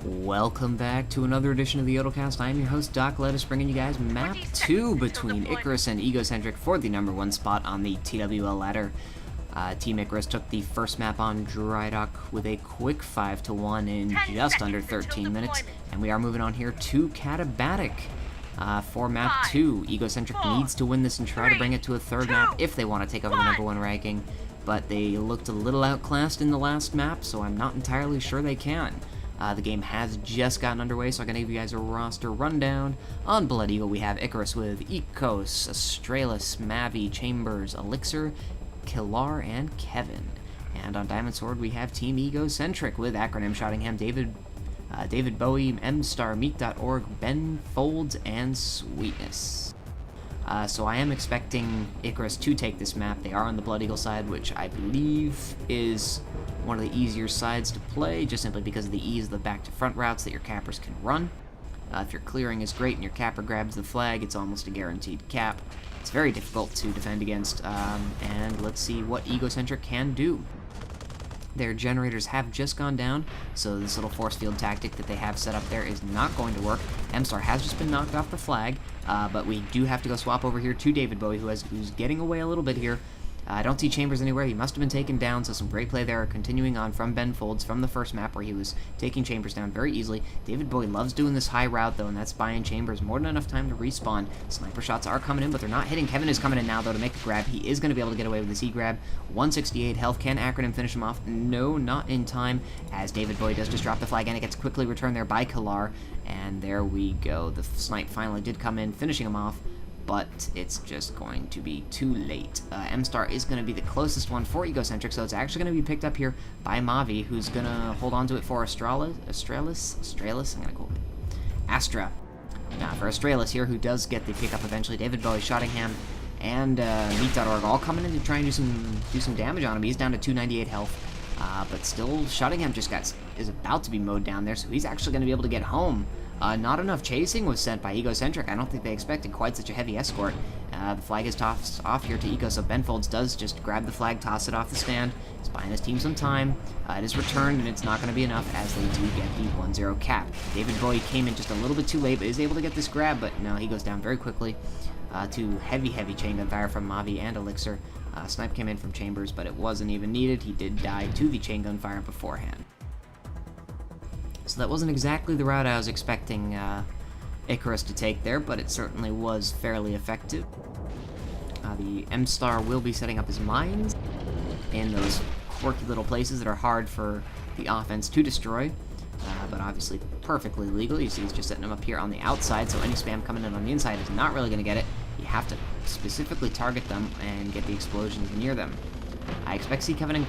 Welcome back to another edition of the YodelCast. I am your host, Doc Lettuce, bringing you guys map 2 between Icarus and Egocentric for the #1 spot on the TWL ladder. Team Icarus took the first map on Dry Dock with a quick 5-1 in just under 13 minutes, and we are moving on here to Katabatic. For map 2, Egocentric needs to win this and try to bring it to a third map if they want to take over the #1 ranking, but they looked a little outclassed in the last map, so I'm not entirely sure they can. The game has just gotten underway, so I'm going to give you guys a roster rundown. On Blood Eagle, we have Icarus with Ecos, Astralis, Mavi, Chambers, Elixir, Kilar, and Kevin. And on Diamond Sword, we have Team Egocentric with Acronym, Shottingham, David Bowie, M-Star, Meet.org, Ben Folds, and Sweetness. So I am expecting Icarus to take this map. They are on the Blood Eagle side, which I believe is one of the easier sides to play, just simply because of the ease of the back-to-front routes that your cappers can run. If your clearing is great and your capper grabs the flag, it's almost a guaranteed cap. It's very difficult to defend against, and let's see what Egocentric can do. Their generators have just gone down, so this little force field tactic that they have set up there is not going to work. M-Star has just been knocked off the flag, but we do have to go swap over here to David Bowie, who's getting away a little bit here. I don't see Chambers anywhere. He must have been taken down, so some great play there. Continuing on from Ben Folds from the first map where he was taking Chambers down very easily. David Bowie loves doing this high route, though, and that's buying Chambers more than enough time to respawn. Sniper shots are coming in, but they're not hitting. Kevin is coming in now, though, to make the grab. He is going to be able to get away with this E-grab. 168 health. Can Acronym finish him off? No, not in time, as David Bowie does just drop the flag, and it gets quickly returned there by Kilar. And there we go. The snipe finally did come in, finishing him off, but it's just going to be too late. M-Star is going to be the closest one for Egocentric, so it's actually going to be picked up here by Mavi, who's going to hold on to it for Astralis? I'm going to go with Astra. Now for Astralis here, who does get the pickup eventually. David Bowie, Shottingham, and Meet.org all coming in to try and do some damage on him. He's down to 298 health, but still Shottingham is about to be mowed down there, so he's actually going to be able to get home. Not enough chasing was sent by Egocentric. I don't think they expected quite such a heavy escort. The flag is tossed off here to Eco, so Ben Folds does just grab the flag, toss it off the stand. He's buying his team some time. It is returned, and it's not going to be enough as they do get the 1-0 cap. David Bowie came in just a little bit too late, but is able to get this grab, but no, he goes down very quickly to heavy chain gun fire from Mavi and Elixir. Snipe came in from Chambers, but it wasn't even needed. He did die to the chain gun fire beforehand. So that wasn't exactly the route I was expecting Icarus to take there, but it certainly was fairly effective. The M-Star will be setting up his mines in those quirky little places that are hard for the offense to destroy, but obviously perfectly legal. You see he's just setting them up here on the outside, so any spam coming in on the inside is not really going to get it. You have to specifically target them and get the explosions near them. I expect to see Kevin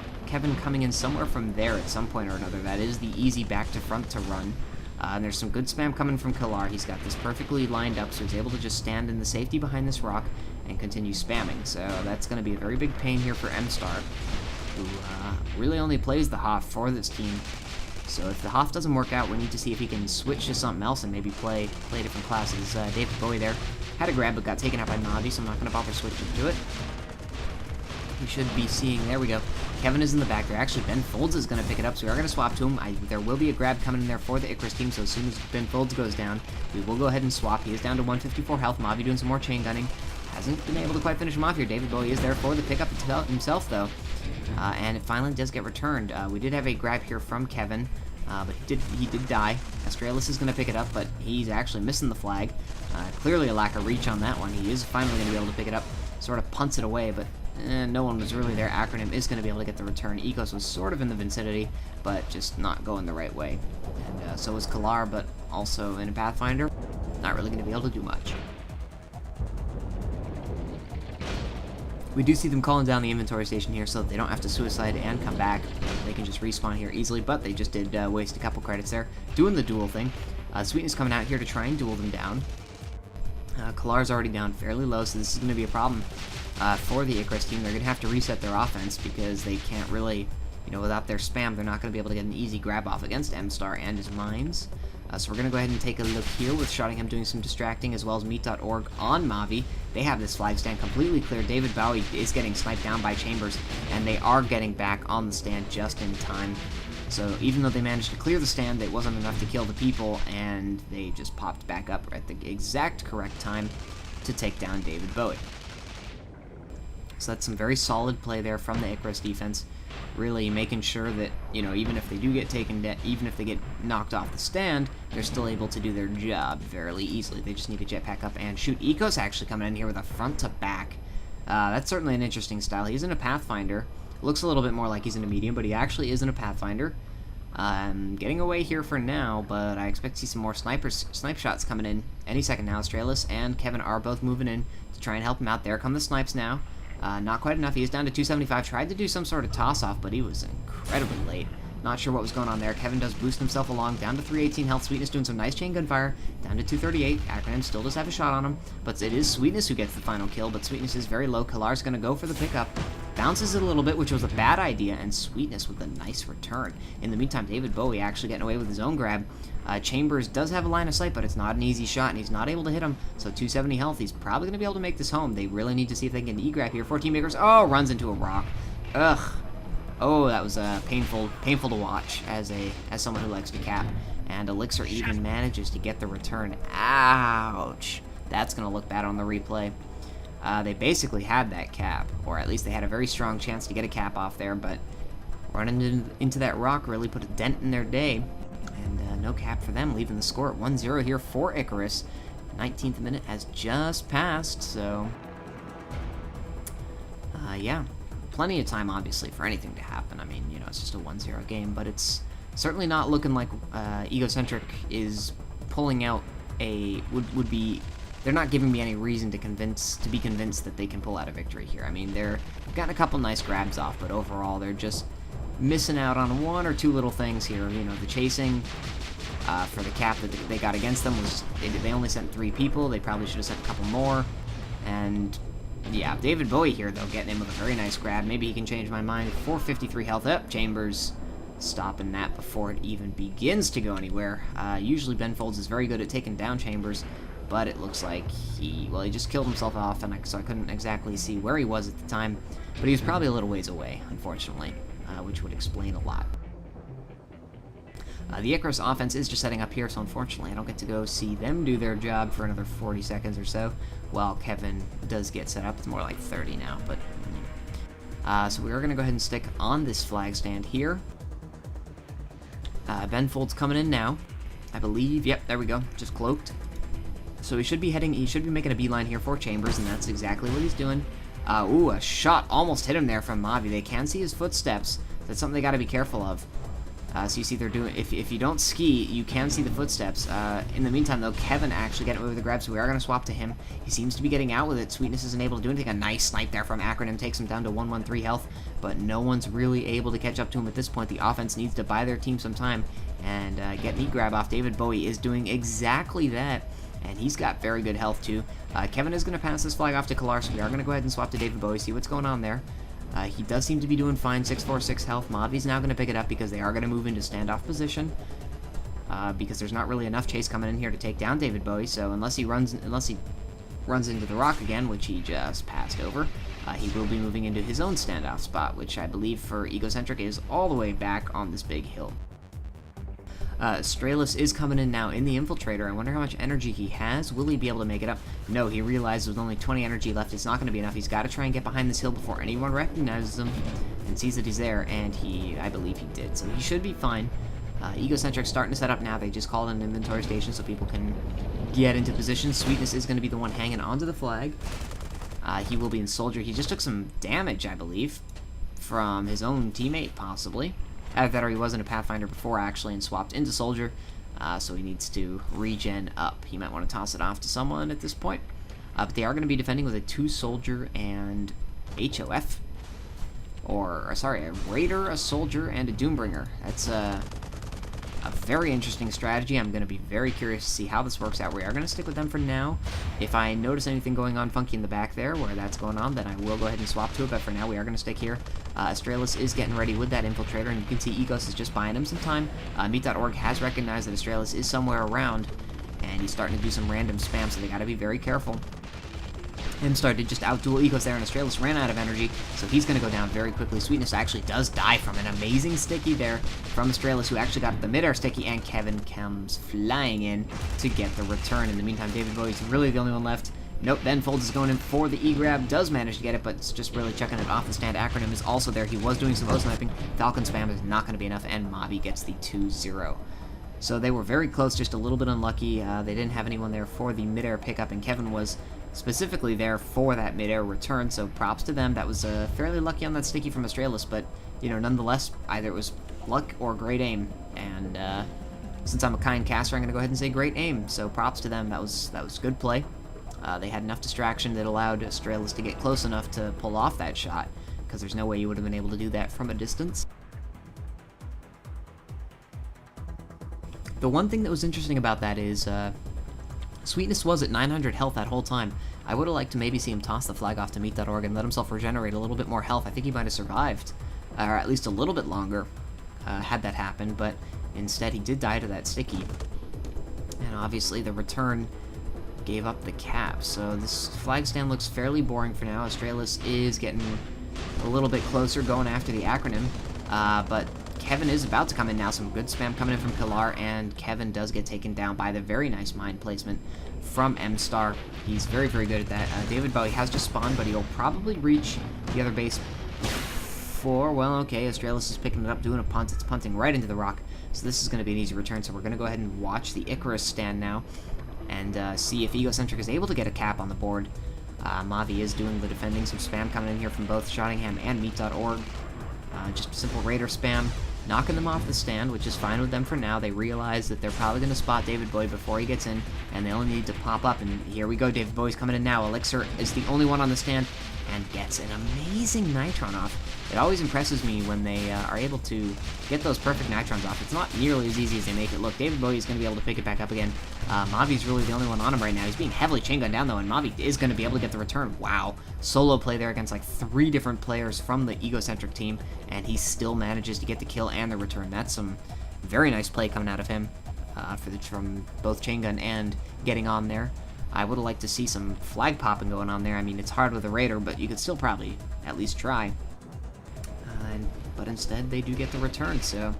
coming in somewhere from there at some point or another. That is the easy back to front to run. And there's some good spam coming from Kilar. He's got this perfectly lined up, so he's able to just stand in the safety behind this rock and continue spamming. So that's going to be a very big pain here for M-Star, who really only plays the Hoff for this team. So if the Hoff doesn't work out, we need to see if he can switch to something else and maybe play different classes. David Bowie there had a grab but got taken out by Navi, so I'm not going to bother switching to it. We should be seeing, there we go, Kevin is in the back there. Actually, Ben Folds is going to pick it up, so we are going to swap to him. There will be a grab coming in there for the Icarus team, so as soon as Ben Folds goes down, we will go ahead and swap. He is down to 154 health. Mavi doing some more chain gunning. Hasn't been able to quite finish him off here. David Bowie is there for the pickup himself, though, and it finally does get returned. We did have a grab here from Kevin, but he did die. Astralis is going to pick it up, but he's actually missing the flag. Clearly a lack of reach on that one. He is finally going to be able to pick it up. Sort of punts it away, but no one was really there. Acronym is going to be able to get the return. Ecos was sort of in the vicinity, but just not going the right way. And so was Kilar, but also in a Pathfinder. Not really going to be able to do much. We do see them calling down the inventory station here so that they don't have to suicide and come back. They can just respawn here easily, but they just did waste a couple credits there doing the duel thing. Sweetness coming out here to try and duel them down. Kilar's already down fairly low, so this is going to be a problem for the Icarus team. They're going to have to reset their offense because they can't really, without their spam, they're not going to be able to get an easy grab off against M-Star and his mines. So we're going to go ahead and take a look here with Shottingham doing some distracting, as well as Meet.org on Mavi. They have this flag stand completely clear. David Bowie is getting sniped down by Chambers, and they are getting back on the stand just in time. So even though they managed to clear the stand, it wasn't enough to kill the people, and they just popped back up at the exact correct time to take down David Bowie. So that's some very solid play there from the Icarus defense, really making sure that, you know, even if they do get taken down, even if they get knocked off the stand, they're still able to do their job fairly easily. They just need to jetpack up and shoot. Ecos actually coming in here with a front to back. That's certainly an interesting style. He's in a Pathfinder. Looks a little bit more like he's in a medium, but he actually is in a Pathfinder. Getting away here for now, but I expect to see some more snipe shots coming in any second now. Astralis and Kevin are both moving in to try and help him out. There come the snipes now. Not quite enough. He is down to 275. Tried to do some sort of toss-off, but he was incredibly late. Not sure what was going on there. Kevin does boost himself along, down to 318 health. Sweetness doing some nice chain gunfire, down to 238. Acronym still does have a shot on him, but it is Sweetness who gets the final kill, but Sweetness is very low. Kalar's going to go for the pickup. Bounces it a little bit, which was a bad idea, and Sweetness with a nice return. In the meantime, David Bowie actually getting away with his own grab. Chambers does have a line of sight, but it's not an easy shot, and he's not able to hit him, so 270 health. He's probably going to be able to make this home. They really need to see if they can get an E-grab here. 14 makers. Oh, runs into a rock. Ugh. Oh, that was painful to watch as someone who likes to cap. And Elixir even manages to get the return. Ouch. That's going to look bad on the replay. They basically had that cap, or at least they had a very strong chance to get a cap off there, but running into that rock really put a dent in their day. And no cap for them, leaving the score at 1-0 here for Icarus. 19th minute has just passed, so yeah. Plenty of time, obviously, for anything to happen. I mean, you know, it's just a 1-0 game, but it's certainly not looking like Egocentric is pulling out would be. They're not giving me any reason to be convinced that they can pull out a victory here. I mean, they've gotten a couple nice grabs off, but overall, they're just missing out on one or two little things here. You know, the chasing for the cap that they got against them was they only sent 3 people. They probably should have sent a couple more, and yeah, David Bowie here, though, getting in with a very nice grab. Maybe he can change my mind. 453 health up. Chambers stopping that before it even begins to go anywhere. Usually Ben Folds is very good at taking down Chambers, but it looks like he just killed himself off, and so I couldn't exactly see where he was at the time. But he was probably a little ways away, unfortunately, which would explain a lot. The Icarus offense is just setting up here, so unfortunately I don't get to go see them do their job for another 40 seconds or so, while Kevin does get set up. It's more like 30 now, but so we are going to go ahead and stick on this flag stand here. Ben Folds coming in now, I believe. Yep, there we go, just cloaked. So he should be making a beeline here for Chambers, and that's exactly what he's doing. Ooh, a shot almost hit him there from Mavi. They can see his footsteps. That's something they got to be careful of. So you see they're doing, if you don't ski, you can see the footsteps. In the meantime, though, Kevin actually getting away with the grab, so we are going to swap to him. He seems to be getting out with it. Sweetness isn't able to do anything. A nice snipe there from Acronym takes him down to 113 health, but no one's really able to catch up to him at this point. The offense needs to buy their team some time and get the grab off. David Bowie is doing exactly that, and he's got very good health, too. Kevin is going to pass this flag off to Kalar, so we are going to go ahead and swap to David Bowie, see what's going on there. He does seem to be doing fine, 646 health. Mavi's now going to pick it up because they are going to move into standoff position. Because there's not really enough chase coming in here to take down David Bowie, so unless he runs into the rock again, which he just passed over, he will be moving into his own standoff spot, which I believe for Egocentric is all the way back on this big hill. Astralis is coming in now in the Infiltrator. I wonder how much energy he has. Will he be able to make it up? No, he realizes with only 20 energy left, it's not going to be enough. He's got to try and get behind this hill before anyone recognizes him and sees that he's there, and I believe he did. So he should be fine. Egocentric starting to set up now. They just called an inventory station so people can get into position. Sweetness is going to be the one hanging onto the flag. He will be in Soldier. He just took some damage, I believe, from his own teammate, possibly. Either that or he was in a Pathfinder before, actually, and swapped into Soldier, so he needs to regen up. He might want to toss it off to someone at this point. But they are going to be defending with a 2-Soldier and HOF. Sorry, a Raider, a Soldier, and a Doombringer. That's a very interesting strategy. I'm going to be very curious to see how this works out. We are going to stick with them for now. If I notice anything going on funky in the back there, where that's going on, then I will go ahead and swap to it, but for now we are going to stick here. Astralis is getting ready with that Infiltrator, and you can see Egos is just buying him some time. Meet.org has recognized that Astralis is somewhere around, and he's starting to do some random spam, so they got to be very careful. M-Star did just outduel Ecos there, and Astralis ran out of energy, so he's going to go down very quickly. Sweetness actually does die from an amazing sticky there from Astralis, who actually got the mid-air sticky, and Kevin comes flying in to get the return. In the meantime, David Bowie's really the only one left. Nope, Ben Folds is going in for the E-grab, does manage to get it, but it's just really checking it off the stand. Acronym is also there. He was doing some O-sniping. Falcon spam is not going to be enough, and Mavi gets the 2-0. So they were very close, just a little bit unlucky. They didn't have anyone there for the mid-air pickup, and Kevin was specifically there for that mid-air return, so props to them. That was fairly lucky on that sticky from Astralis, but, you know, nonetheless, either it was luck or great aim, and since I'm a kind caster, I'm going to go ahead and say great aim, so props to them. That was good play. They had enough distraction that allowed Astralis to get close enough to pull off that shot, because there's no way you would have been able to do that from a distance. The one thing that was interesting about that is Sweetness was at 900 health that whole time. I would have liked to maybe see him toss the flag off to meet.org and let himself regenerate a little bit more health. I think he might have survived, or at least a little bit longer, had that happened, but instead he did die to that sticky. And obviously the return gave up the cap, so this flag stand looks fairly boring for now. Astralis is getting a little bit closer, going after the acronym, but Kevin is about to come in now. Some good spam coming in from Pilar, and Kevin does get taken down by the very nice mine placement from M-Star. He's very, very good at that. David Bowie has just spawned, but he'll probably reach the other base for, well, okay, Astralis is picking it up, doing a punt. It's punting right into the rock, so this is going to be an easy return, so we're going to go ahead and watch the Icarus stand now and see if Egocentric is able to get a cap on the board. Mavi is doing the defending. Some spam coming in here from both Shottingham and meet.org. Just simple raider spam, knocking them off the stand, which is fine with them for now. They realize that they're probably going to spot David Bowie before he gets in, and they only need to pop up, and here we go. David Bowie's coming in now. Elixir is the only one on the stand, and gets an amazing Nitron off. It always impresses me when they are able to get those perfect Nitrons off. It's not nearly as easy as they make it look. David Bowie is going to be able to pick it back up again. Mavi's really the only one on him right now. He's being heavily chain gunned down, though, and Mavi is going to be able to get the return. Wow. Solo play there against like 3 different players from the Egocentric team, and he still manages to get the kill and the return. That's some very nice play coming out of him from both chain gun and getting on there. I would have liked to see some flag popping going on there. I mean, it's hard with a raider, but you could still probably at least try. But instead, they do get the return, so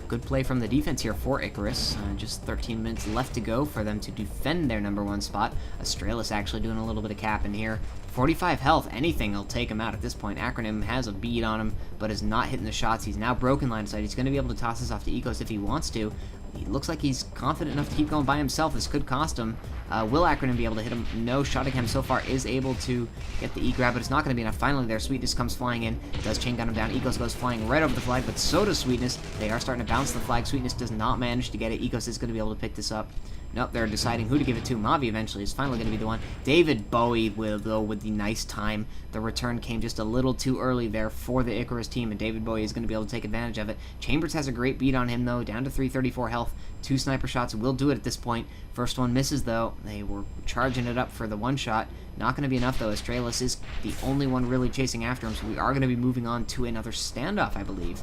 good play from the defense here for Icarus. Just 13 minutes left to go for them to defend their #1 spot. Astralis actually doing a little bit of capping here. 45 health, anything will take him out at this point. Acronym has a bead on him, but is not hitting the shots. He's now broken line of sight. He's going to be able to toss this off to Ecos if he wants to. He looks like he's confident enough to keep going by himself. This could cost him. Will Acronym be able to hit him? No. Shottingham so far is able to get the E-grab, but it's not going to be enough. Finally there, Sweetness comes flying in. Does chain gun him down. Ecos goes flying right over the flag, but so does Sweetness. They are starting to bounce the flag. Sweetness does not manage to get it. Ecos is going to be able to pick this up. Nope, they're deciding who to give it to. Mavi eventually is finally going to be the one. David Bowie will go with the nice time. The return came just a little too early there for the Icarus team, and David Bowie is going to be able to take advantage of it. Chambers has a great beat on him, though, down to 334 health. 2 sniper shots will do it at this point. First one misses, though. They were charging it up for the one shot. Not going to be enough, though. Astralis is the only one really chasing after him, so we are going to be moving on to another standoff, I believe.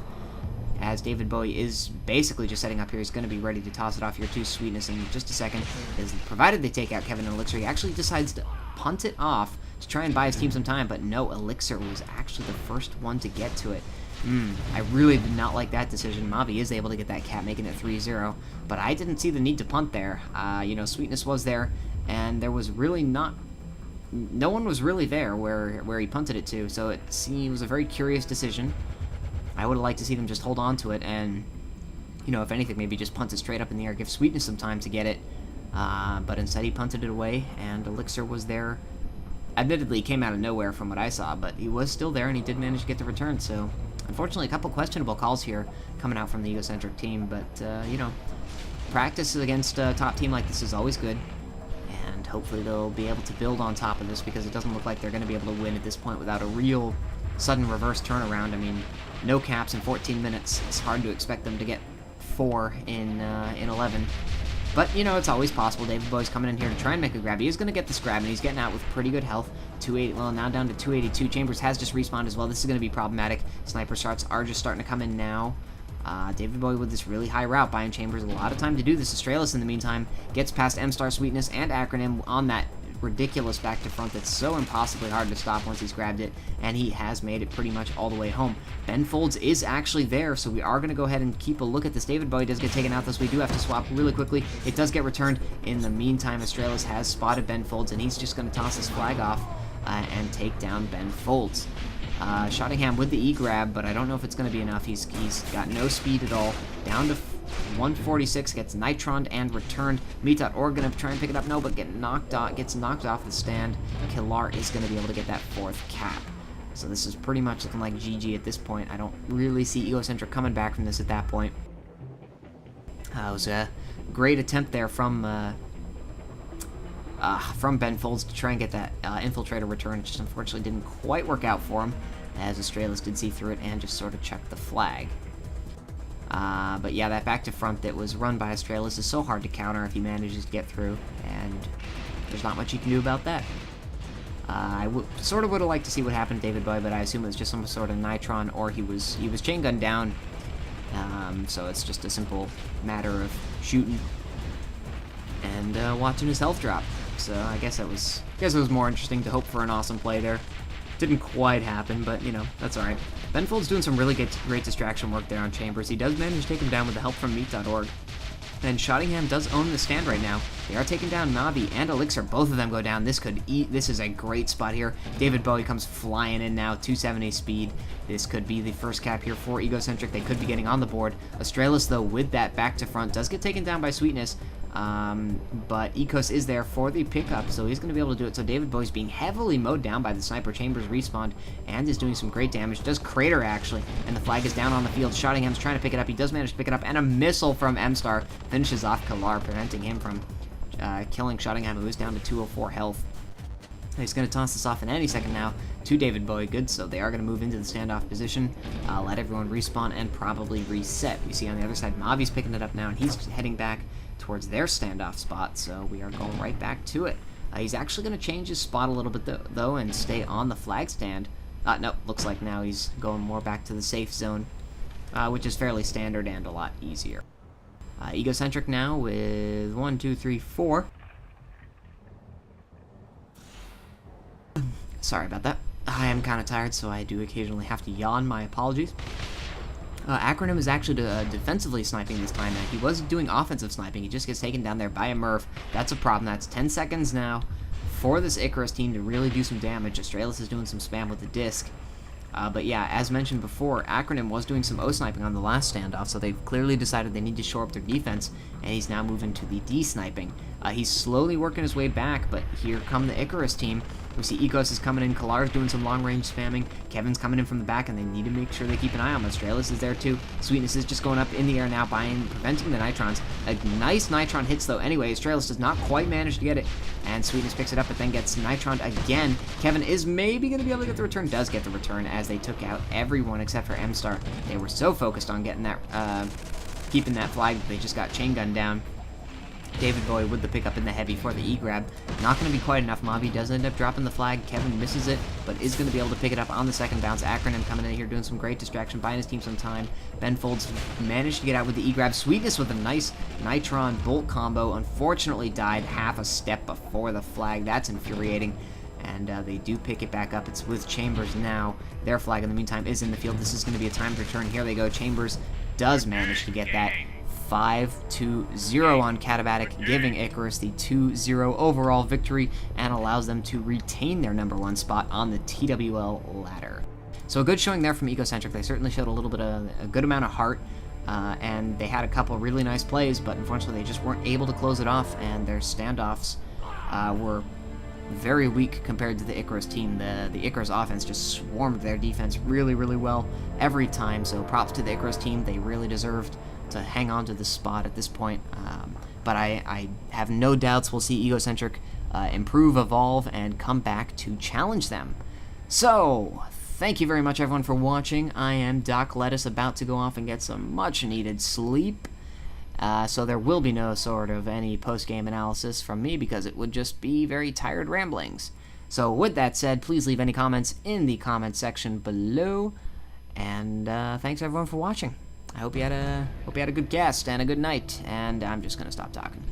As David Bowie is basically just setting up here. He's going to be ready to toss it off here to Sweetness in just a second. Provided they take out Kevin and Elixir, he actually decides to punt it off to try and buy his team some time, but no, Elixir was actually the first one to get to it. I really did not like that decision. Mavi is able to get that cap, making it 3-0, but I didn't see the need to punt there. You know, Sweetness was there, and there was really not... No one was really there where he punted it to, so it was a very curious decision. I would have liked to see them just hold on to it and, you know, if anything, maybe just punt it straight up in the air, give Sweetness some time to get it. But instead he punted it away, and Elixir was there. Admittedly, he came out of nowhere from what I saw, but he was still there, and he did manage to get the return. So, unfortunately, a couple questionable calls here coming out from the Egocentric team. But, you know, practice against a top team like this is always good. And hopefully they'll be able to build on top of this, because it doesn't look like they're going to be able to win at this point without a real sudden reverse turnaround. I mean, no caps in 14 minutes. It's hard to expect them to get 4 in 11. But, you know, it's always possible. David Bowie's coming in here to try and make a grab. He is going to get this grab, and he's getting out with pretty good health. 280, well, now down to 282. Chambers has just respawned as well. This is going to be problematic. Sniper shots are just starting to come in now. David Bowie with this really high route, buying Chambers a lot of time to do this. Astralis, in the meantime, gets past M-Star, Sweetness, and Acronym on that ridiculous back to front that's so impossibly hard to stop once he's grabbed it, and he has made it pretty much all the way home. Ben Folds is actually there, so we are going to go ahead and keep a look at this. David Bowie does get taken out, thus we do have to swap really quickly. It does get returned. In the meantime, Astralis has spotted Ben Folds, and he's just going to toss his flag off and take down Ben Folds. Shottingham with the E-grab, but I don't know if it's going to be enough. He's got no speed at all. Down to 146, gets nitroned and returned. Meat.org going to try and pick it up. No, but gets knocked off the stand. Killar is going to be able to get that 4th cap. So this is pretty much looking like GG at this point. I don't really see Egocentric coming back from this at that point. It was a great attempt there from Ben Folds to try and get that Infiltrator return. It just unfortunately didn't quite work out for him, as Astralis did see through it and just sort of checked the flag. But yeah, that back to front that was run by Astralis is so hard to counter if he manages to get through, and there's not much you can do about that. I sort of would have liked to see what happened to David Bowie, but I assume it was just some sort of nitron, or he was chain gunned down. So it's just a simple matter of shooting and watching his health drop. So I guess it was more interesting to hope for an awesome play there. Didn't quite happen, but, you know, that's alright. Ben Folds doing some really great distraction work there on Chambers. He does manage to take him down with the help from Meat.org. And Shottingham does own the stand right now. They are taking down Navi and Elixir. Both of them go down. This is a great spot here. David Bowie comes flying in now, 270 speed. This could be the first cap here for Egocentric. They could be getting on the board. Astralis, though, with that back to front, does get taken down by Sweetness. But Ecos is there for the pickup, so he's going to be able to do it. So David Bowie's being heavily mowed down by the Sniper. Chambers respawned and is doing some great damage. Does crater, actually, and the flag is down on the field. Shottingham's trying to pick it up. He does manage to pick it up, and a missile from M-Star finishes off Killar, preventing him from killing Shottingham, who is down to 204 health. He's going to toss this off in any second now to David Bowie. Good, so they are going to move into the standoff position, let everyone respawn, and probably reset. We see on the other side, Mavi's picking it up now, and he's heading back towards their standoff spot, so we are going right back to it. He's actually going to change his spot a little bit, though, and stay on the flag stand. No, looks like now he's going more back to the safe zone, which is fairly standard and a lot easier. Egocentric now with 1, 2, 3, 4. Sorry about that. I am kind of tired, so I do occasionally have to yawn. My apologies. Acronym is actually defensively sniping this time. He was doing offensive sniping. He just gets taken down there by a Murph. That's a problem. That's 10 seconds now for this Icarus team to really do some damage. Astralis is doing some spam with the disc. But yeah, as mentioned before, Acronym was doing some O-sniping on the last standoff, so they've clearly decided they need to shore up their defense, and he's now moving to the D-sniping. He's slowly working his way back, but here come the Icarus team. We see Ecos is coming in, Killar's doing some long-range spamming, Kevin's coming in from the back, and they need to make sure they keep an eye on him. Astralis is there too. Sweetness is just going up in the air now, preventing the nitrons. A nice nitron hits though anyway. Astralis does not quite manage to get it, and Sweetness picks it up, but then gets nitroned again. Kevin is maybe going to be able to get the return, does get the return, as they took out everyone except for M-Star. They were so focused on getting that, keeping that flag, they just got chain gunned down. David Bowie with the pickup in the heavy for the E-grab. Not going to be quite enough. Mavi does end up dropping the flag. Kevin misses it, but is going to be able to pick it up on the second bounce. Acronym coming in here doing some great distraction, buying his team some time. Ben Folds managed to get out with the E-grab. Sweetness with a nice Nitron bolt combo. Unfortunately died half a step before the flag. That's infuriating. And they do pick it back up. It's with Chambers now. Their flag in the meantime is in the field. This is going to be a timed return. Here they go. Chambers does manage to get that 5-0 on Katabatic, giving Icarus the 2-0 overall victory and allows them to retain their #1 spot on the TWL ladder. So a good showing there from Egocentric. They certainly showed a good amount of heart, and they had a couple really nice plays, but unfortunately they just weren't able to close it off, and their standoffs were very weak compared to the Icarus team. The Icarus offense just swarmed their defense really, really well every time, so props to the Icarus team. They really deserved to hang on to this spot at this point, but I have no doubts we'll see Egocentric improve, evolve, and come back to challenge them. So, thank you very much everyone for watching. I am Doc Lettuce, about to go off and get some much needed sleep, so there will be no sort of any post-game analysis from me because it would just be very tired ramblings. So with that said, please leave any comments in the comment section below, and thanks everyone for watching. I hope you had a good guest and a good night, and I'm just gonna stop talking.